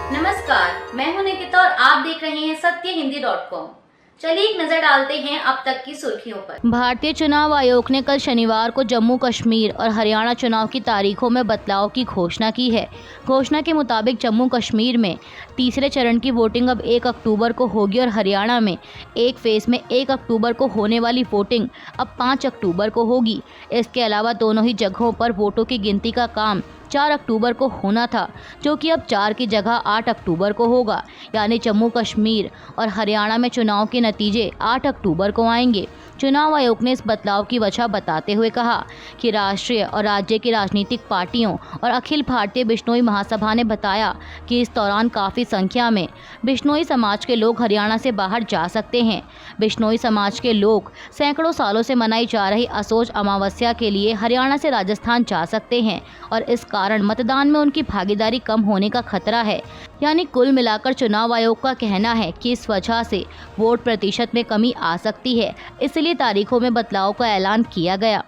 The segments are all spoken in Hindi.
नमस्कार, मैं हूं निकिता और आप देख रहे हैं सत्यहिंदी.com। चलिए एक नजर डालते हैं अब तक की सुर्खियों पर। भारतीय चुनाव आयोग ने कल शनिवार को जम्मू कश्मीर और हरियाणा चुनाव की तारीखों में बदलाव की घोषणा की है। घोषणा के मुताबिक जम्मू कश्मीर में तीसरे चरण की वोटिंग अब 1 अक्टूबर को होगी और हरियाणा में एक फेज में 1 अक्टूबर को होने वाली वोटिंग अब 5 अक्टूबर को होगी। इसके अलावा दोनों ही जगहों पर वोटों की गिनती का काम 4 अक्टूबर को होना था, जो कि अब 4 की जगह 8 अक्टूबर को होगा। यानी जम्मू कश्मीर और हरियाणा में चुनाव के नतीजे 8 अक्टूबर को आएंगे। चुनाव आयोग ने इस बदलाव की वजह बताते हुए कहा कि राष्ट्रीय और राज्य की राजनीतिक पार्टियों और अखिल भारतीय बिश्नोई महासभा ने बताया कि इस दौरान काफ़ी संख्या में बिश्नोई समाज के लोग हरियाणा से बाहर जा सकते हैं। बिश्नोई समाज के लोग सैकड़ों सालों से मनाई जा रही असोज अमावस्या के लिए हरियाणा से राजस्थान जा सकते हैं और इस कारण मतदान में उनकी भागीदारी कम होने का खतरा है। यानी कुल मिलाकर चुनाव आयोग का कहना है कि इस वजह से वोट प्रतिशत में कमी आ सकती है, इसलिए तारीखों में बदलाव का ऐलान किया गया।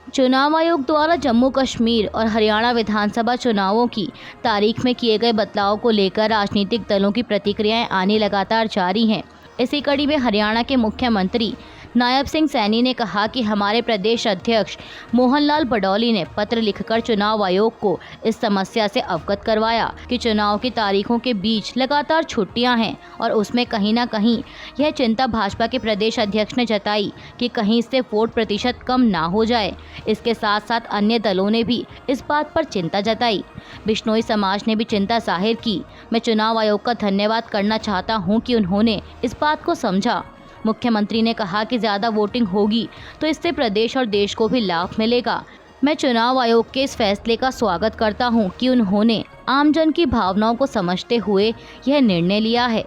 चुनाव आयोग द्वारा जम्मू कश्मीर और हरियाणा विधानसभा चुनावों की तारीख में किए गए बदलाव को लेकर राजनीतिक दलों की प्रतिक्रियाएं आनी लगातार जारी हैं। इसी कड़ी में हरियाणा के मुख्यमंत्री नायब सिंह सैनी ने कहा कि हमारे प्रदेश अध्यक्ष मोहनलाल बडौली ने पत्र लिखकर चुनाव आयोग को इस समस्या से अवगत करवाया कि चुनाव की तारीखों के बीच लगातार छुट्टियां हैं और उसमें कहीं ना कहीं यह चिंता भाजपा के प्रदेश अध्यक्ष ने जताई कि कहीं इससे वोट प्रतिशत कम ना हो जाए। इसके साथ साथ अन्य दलों ने भी इस बात पर चिंता जताई। बिश्नोई समाज ने भी चिंता जाहिर की। मैं चुनाव आयोग का धन्यवाद करना चाहता हूँ कि उन्होंने इस बात को समझा। मुख्यमंत्री ने कहा कि ज़्यादा वोटिंग होगी तो इससे प्रदेश और देश को भी लाभ मिलेगा। मैं चुनाव आयोग के इस फैसले का स्वागत करता हूं कि उन्होंने आमजन की भावनाओं को समझते हुए यह निर्णय लिया है।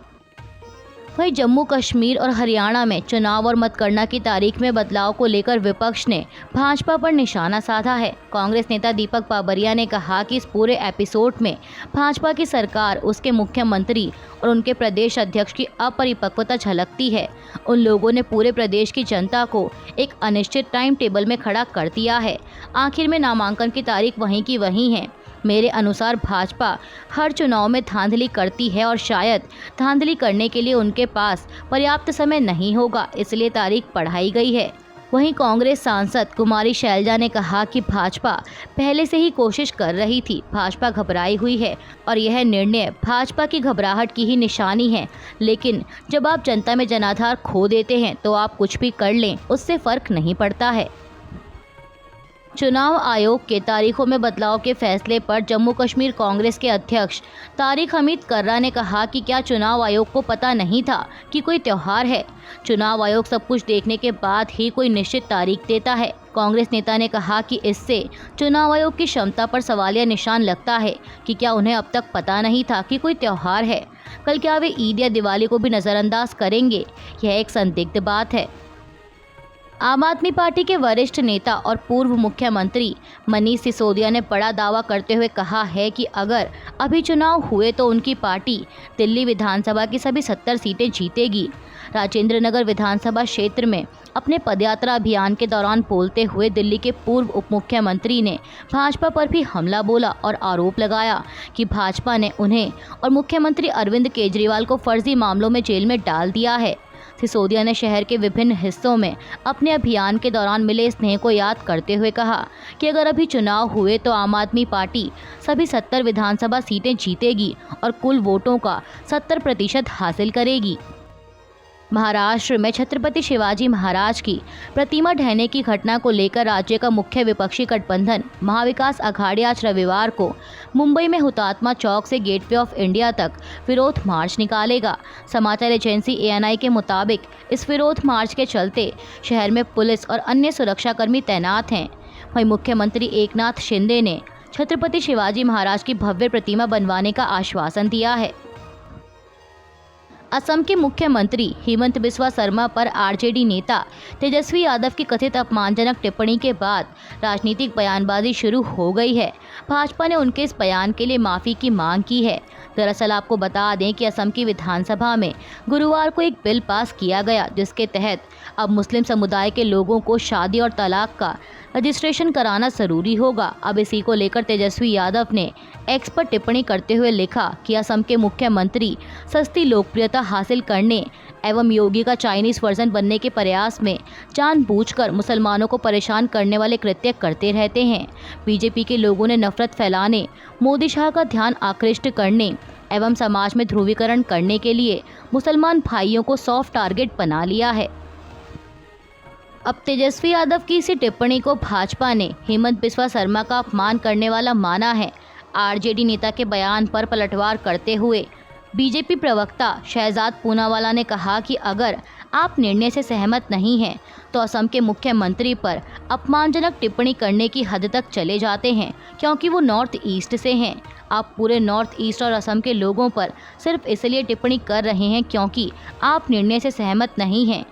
वहीं जम्मू कश्मीर और हरियाणा में चुनाव और मतगणना की तारीख में बदलाव को लेकर विपक्ष ने भाजपा पर निशाना साधा है। कांग्रेस नेता दीपक बाबरिया ने कहा कि इस पूरे एपिसोड में भाजपा की सरकार, उसके मुख्यमंत्री और उनके प्रदेश अध्यक्ष की अपरिपक्वता झलकती है। उन लोगों ने पूरे प्रदेश की जनता को एक अनिश्चित टाइम टेबल में खड़ा कर दिया है। आखिर में नामांकन की तारीख वहीं की वहीं है। मेरे अनुसार भाजपा हर चुनाव में धांधली करती है और शायद धांधली करने के लिए उनके पास पर्याप्त समय नहीं होगा, इसलिए तारीख बढ़ाई गई है। वहीं कांग्रेस सांसद कुमारी शैलजा ने कहा कि भाजपा पहले से ही कोशिश कर रही थी। भाजपा घबराई हुई है और यह निर्णय भाजपा की घबराहट की ही निशानी है। लेकिन जब आप जनता में जनाधार खो देते हैं तो आप कुछ भी कर लें, उससे फर्क नहीं पड़ता है। चुनाव आयोग के तारीखों में बदलाव के फैसले पर जम्मू कश्मीर कांग्रेस के अध्यक्ष तारिक हमीद कर्रा ने कहा कि क्या चुनाव आयोग को पता नहीं था कि कोई त्यौहार है? चुनाव आयोग सब कुछ देखने के बाद ही कोई निश्चित तारीख देता है। कांग्रेस नेता ने कहा कि इससे चुनाव आयोग की क्षमता पर सवालिया निशान लगता है कि क्या उन्हें अब तक पता नहीं था कि कोई त्यौहार है? कल क्या वे ईद या दिवाली को भी नज़रअंदाज करेंगे? यह एक संदिग्ध बात है। आम आदमी पार्टी के वरिष्ठ नेता और पूर्व मुख्यमंत्री मनीष सिसोदिया ने बड़ा दावा करते हुए कहा है कि अगर अभी चुनाव हुए तो उनकी पार्टी दिल्ली विधानसभा की सभी 70 सीटें जीतेगी। राजेंद्र नगर विधानसभा क्षेत्र में अपने पदयात्रा अभियान के दौरान बोलते हुए दिल्ली के पूर्व उप मुख्यमंत्री ने भाजपा पर भी हमला बोला और आरोप लगाया कि भाजपा ने उन्हें और मुख्यमंत्री अरविंद केजरीवाल को फर्जी मामलों में जेल में डाल दिया है। सिसोदिया ने शहर के विभिन्न हिस्सों में अपने अभियान के दौरान मिले स्नेह को याद करते हुए कहा कि अगर अभी चुनाव हुए तो आम आदमी पार्टी सभी 70 विधानसभा सीटें जीतेगी और कुल वोटों का 70% हासिल करेगी। महाराष्ट्र में छत्रपति शिवाजी महाराज की प्रतिमा ढहने की घटना को लेकर राज्य का मुख्य विपक्षी गठबंधन महाविकास अघाड़ी आज रविवार को मुंबई में हुतात्मा चौक से गेटवे ऑफ इंडिया तक विरोध मार्च निकालेगा। समाचार एजेंसी ANI के मुताबिक इस विरोध मार्च के चलते शहर में पुलिस और अन्य सुरक्षाकर्मी तैनात हैं। वहीं मुख्यमंत्री एकनाथ शिंदे ने छत्रपति शिवाजी महाराज की भव्य प्रतिमा बनवाने का आश्वासन दिया है। असम के मुख्यमंत्री हेमंत बिस्वा शर्मा पर आरजेडी नेता तेजस्वी यादव की कथित अपमानजनक टिप्पणी के बाद राजनीतिक बयानबाजी शुरू हो गई है। भाजपा ने उनके इस बयान के लिए माफ़ी की मांग की है। दरअसल आपको बता दें कि असम की विधानसभा में गुरुवार को एक बिल पास किया गया जिसके तहत अब मुस्लिम समुदाय के लोगों को शादी और तलाक का रजिस्ट्रेशन कराना जरूरी होगा। अब इसी को लेकर तेजस्वी यादव ने एक्स पर टिप्पणी करते हुए लिखा कि असम के मुख्यमंत्री सस्ती लोकप्रियता हासिल करने एवं योगी का चाइनीज वर्जन बनने के प्रयास में जानबूझकर मुसलमानों को परेशान करने वाले कृत्य करते रहते हैं। बीजेपी के लोगों ने नफरत फैलाने, मोदी शाह का ध्यान आकृष्ट करने एवं समाज में ध्रुवीकरण करने के लिए मुसलमान भाइयों को सॉफ्ट टारगेट बना लिया है। अब तेजस्वी यादव की इसी टिप्पणी को भाजपा ने हेमंत बिस्वा शर्मा का अपमान करने वाला माना है। आरजेडी नेता के बयान पर पलटवार करते हुए बीजेपी प्रवक्ता शहजाद पूनावाला ने कहा कि अगर आप निर्णय से सहमत नहीं हैं तो असम के मुख्यमंत्री पर अपमानजनक टिप्पणी करने की हद तक चले जाते हैं, क्योंकि वो नॉर्थ ईस्ट से हैं। आप पूरे नॉर्थ ईस्ट और असम के लोगों पर सिर्फ इसलिए टिप्पणी कर रहे हैं क्योंकि आप निर्णय से सहमत नहीं हैं।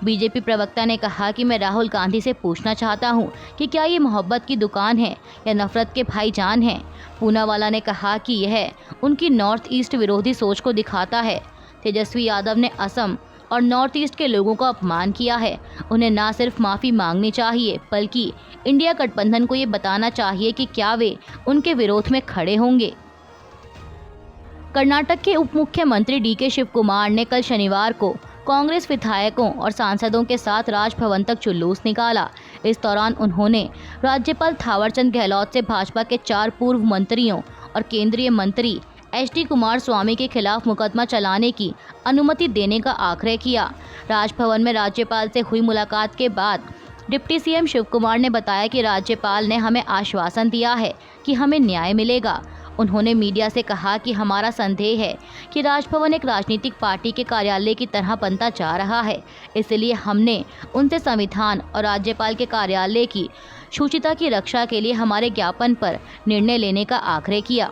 बीजेपी प्रवक्ता ने कहा कि मैं राहुल गांधी से पूछना चाहता हूं कि क्या ये मोहब्बत की दुकान है या नफरत के भाईजान हैं। पूनावाला ने कहा कि यह उनकी नॉर्थ ईस्ट विरोधी सोच को दिखाता है। तेजस्वी यादव ने असम और नॉर्थ ईस्ट के लोगों का अपमान किया है। उन्हें ना सिर्फ माफ़ी मांगनी चाहिए बल्कि इंडिया गठबंधन को ये बताना चाहिए कि क्या वे उनके विरोध में खड़े होंगे। कर्नाटक के उप मुख्यमंत्री डीके शिव कुमार ने कल शनिवार को कांग्रेस विधायकों और सांसदों के साथ राजभवन तक जुलूस निकाला। इस दौरान उन्होंने राज्यपाल थावरचंद गहलोत से भाजपा के 4 पूर्व मंत्रियों और केंद्रीय मंत्री एचडी कुमारस्वामी के खिलाफ मुकदमा चलाने की अनुमति देने का आग्रह किया। राजभवन में राज्यपाल से हुई मुलाकात के बाद डिप्टी सीएम शिव कुमार ने बताया कि राज्यपाल ने हमें आश्वासन दिया है कि हमें न्याय मिलेगा। उन्होंने मीडिया से कहा कि हमारा संदेह है कि राजभवन एक राजनीतिक पार्टी के कार्यालय की तरह बनता जा रहा है, इसलिए हमने उनसे संविधान और राज्यपाल के कार्यालय की शुचिता की रक्षा के लिए हमारे ज्ञापन पर निर्णय लेने का आग्रह किया।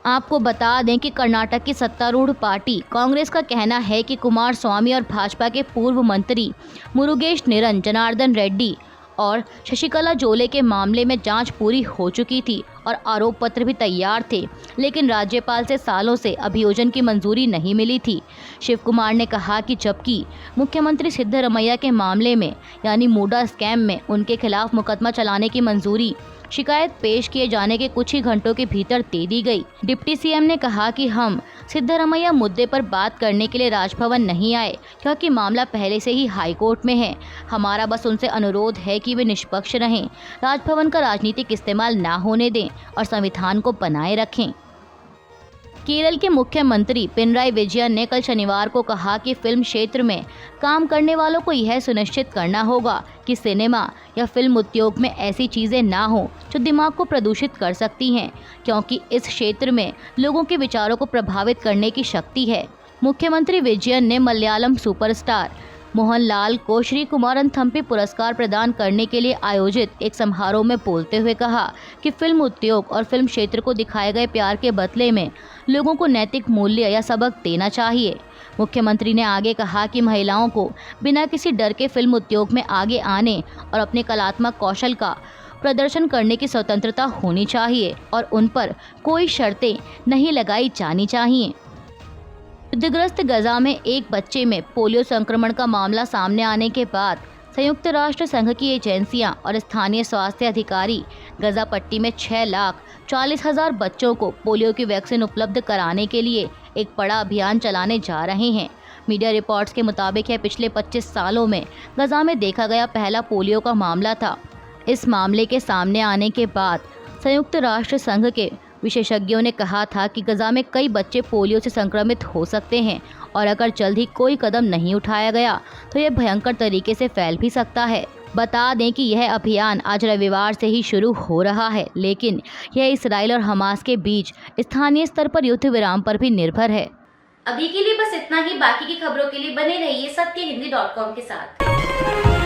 आपको बता दें कि कर्नाटक की सत्तारूढ़ पार्टी कांग्रेस का कहना है कि कुमारस्वामी और भाजपा के पूर्व मंत्री मुरुगेश निरन, जनार्दन रेड्डी और शशिकला जोले के मामले में जांच पूरी हो चुकी थी और आरोप पत्र भी तैयार थे, लेकिन राज्यपाल से सालों से अभियोजन की मंजूरी नहीं मिली थी। शिव कुमार ने कहा कि जबकि मुख्यमंत्री सिद्धरमैया के मामले में यानी मूडा स्कैम में उनके खिलाफ मुकदमा चलाने की मंजूरी शिकायत पेश किए जाने के कुछ ही घंटों के भीतर दे दी गई। डिप्टी सीएम ने कहा कि हम सिद्धरमैया मुद्दे पर बात करने के लिए राजभवन नहीं आए क्योंकि मामला पहले से ही हाई कोर्ट में है। हमारा बस उनसे अनुरोध है कि वे निष्पक्ष रहें, राजभवन का राजनीतिक इस्तेमाल ना होने दें और संविधान को बनाए रखें। केरल के मुख्यमंत्री पिनराई विजयन ने कल शनिवार को कहा कि फिल्म क्षेत्र में काम करने वालों को यह सुनिश्चित करना होगा कि सिनेमा या फिल्म उद्योग में ऐसी चीज़ें ना हो जो दिमाग को प्रदूषित कर सकती हैं, क्योंकि इस क्षेत्र में लोगों के विचारों को प्रभावित करने की शक्ति है। मुख्यमंत्री विजयन ने मलयालम सुपरस्टार मोहनलाल को श्री कुमारन थम्पी पुरस्कार प्रदान करने के लिए आयोजित एक समारोह में बोलते हुए कहा कि फिल्म उद्योग और फिल्म क्षेत्र को दिखाए गए प्यार के बदले में लोगों को नैतिक मूल्य या सबक देना चाहिए। मुख्यमंत्री ने आगे कहा कि महिलाओं को बिना किसी डर के फिल्म उद्योग में आगे आने और अपने कलात्मक कौशल का प्रदर्शन करने की स्वतंत्रता होनी चाहिए और उन पर कोई शर्तें नहीं लगाई जानी चाहिए। युद्धग्रस्त गजा में एक बच्चे में पोलियो संक्रमण का मामला सामने आने के बाद संयुक्त राष्ट्र संघ की एजेंसियां और स्थानीय स्वास्थ्य अधिकारी गजा पट्टी में 6,40,000 बच्चों को पोलियो की वैक्सीन उपलब्ध कराने के लिए एक बड़ा अभियान चलाने जा रहे हैं। मीडिया रिपोर्ट्स के मुताबिक यह पिछले 25 सालों में गजा में देखा गया पहला पोलियो का मामला था। इस मामले के सामने आने के बाद संयुक्त राष्ट्र संघ के विशेषज्ञों ने कहा था कि गजा में कई बच्चे पोलियो से संक्रमित हो सकते हैं और अगर जल्द ही कोई कदम नहीं उठाया गया तो यह भयंकर तरीके से फैल भी सकता है। बता दें कि यह अभियान आज रविवार से ही शुरू हो रहा है, लेकिन यह इसराइल और हमास के बीच स्थानीय स्तर पर युद्ध विराम पर भी निर्भर है। अभी के लिए बस इतना ही। बाकी की खबरों के लिए बने रहिए सत्यहिंदी.com के साथ।